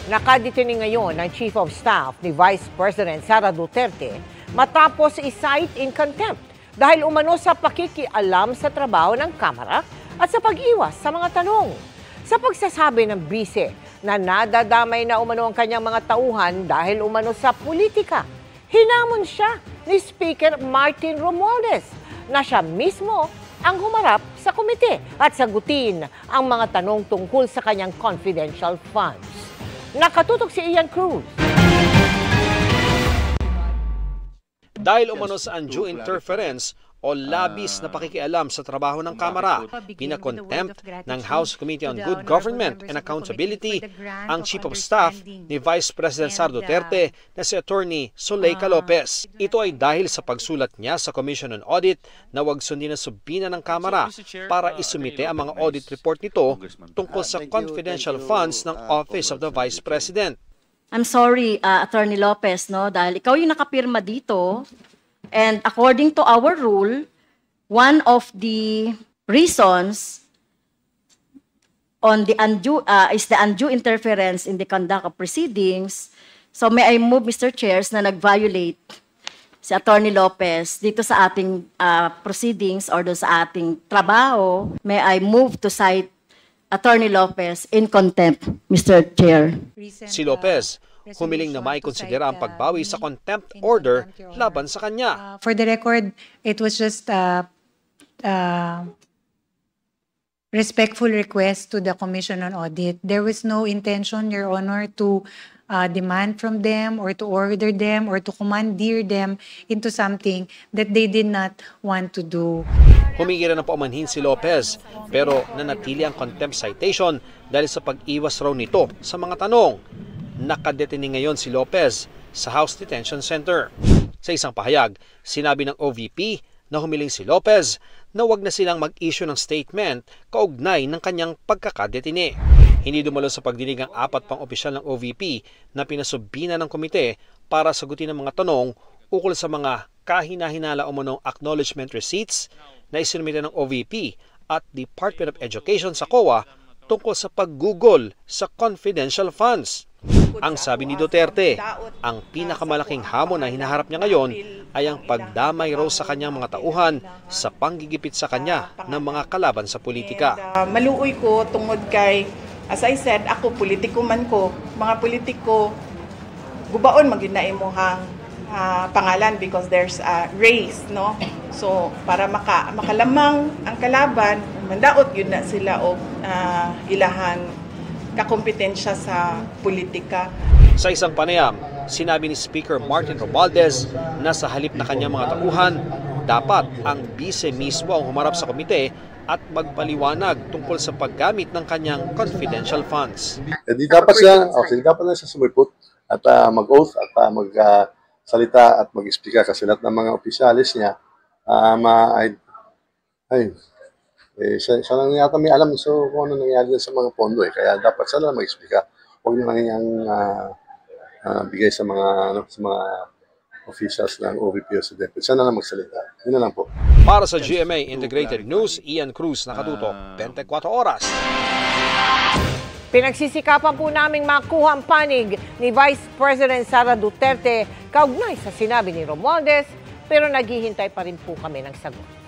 Nakadetini ngayon ng Chief of Staff ni Vice President Sara Duterte matapos i-cite in contempt dahil umano sa pakikialam sa trabaho ng Kamara at sa pag-iwas sa mga tanong. Sa pagsasabi ng bise na nadadamay na umano ang kanyang mga tauhan dahil umano sa politika, hinamon siya ni Speaker Martin Romualdez na siya mismo ang humarap sa komite at sagutin ang mga tanong tungkol sa kanyang confidential funds. Nakatutok si Ian Cruz. Dahil umano sa undue interference o labis na pakikialam sa trabaho ng Kamara, pinakontempt ng House Committee on Good Government and Accountability ang Chief of Staff ni Vice President Sara Duterte na si Attorney Zuleika Lopez. Ito ay dahil sa pagsulat niya sa Commission on Audit na wag sundin ang subina ng Kamara para isumite ang mga audit report nito tungkol sa confidential funds ng Office of the Vice President. I'm sorry, Attorney Lopez, no, dahil ikaw yung nakapirma dito. And according to our rule, one of the reasons on the undue is the undue interference in the conduct of proceedings. So may I move, Mr. Chairs, na nag-violate si Attorney Lopez dito sa ating proceedings or doon sa ating trabaho. May I move to cite Attorney Lopez in contempt, Mr. Chair. Si Lopez humiling na may konsidera ang pagbawi sa contempt order laban sa kanya. For the record, it was just a respectful request to the Commission on Audit. There was no intention, Your Honor, to demand from them or to order them or to commandeer them into something that they did not want to do. Humingi rin ng paumanhin si Lopez pero nanatili ang contempt citation dahil sa pag-iwas raw nito sa mga tanong. Nakadetini ngayon si Lopez sa House Detention Center. Sa isang pahayag, sinabi ng OVP na humiling si Lopez na wag na silang mag-issue ng statement kaugnay ng kanyang pagkakadetini. Hindi dumalo sa pagdinig ang 4 pang opisyal ng OVP na pinasubina ng komite para sagutin ang mga tanong ukol sa mga kahina-hinala umunong acknowledgement receipts na isinumite ng OVP at Department of Education sa COA tungkol sa paggugol sa confidential funds. Ang sabi ni Duterte, ang pinakamalaking hamon na hinaharap niya ngayon ay ang pagdamay raw sa kanyang mga tauhan sa panggigipit sa kanya ng mga kalaban sa politika. Maluoy ko tungod kay, as I said, ako politiko man ko, mga politiko, gubaon maginaimohang pangalan because there's a race, no? So, para makalamang ang kalaban, mandaot yun na sila o ilahan kakompetensya sa politika. Sa isang panayam, sinabi ni Speaker Martin Romualdez na sa halip na kanyang mga tauhan, dapat ang bise mismo ang humarap sa komite at magpaliwanag tungkol sa paggamit ng kanyang confidential funds. Hindi dapat siya sumipot at mag-oath at magsalita at mag-explica kasi lahat ng mga opisyalis niya siya lang yata may alam kung ano nangyari sa mga pondo kaya dapat siya lang mag-explica. Huwag na lang niyang bigay sa mga officials ng OVP o sa DepEd. Siya na lang magsalita. Yun na lang po. Para sa GMA Integrated News, Ian Cruz, nakatutok 24 oras. Pinagsisikapan po naming makuha ang panig ni Vice President Sara Duterte kaugnay sa sinabi ni Romualdez, pero naghihintay pa rin po kami ng sagot.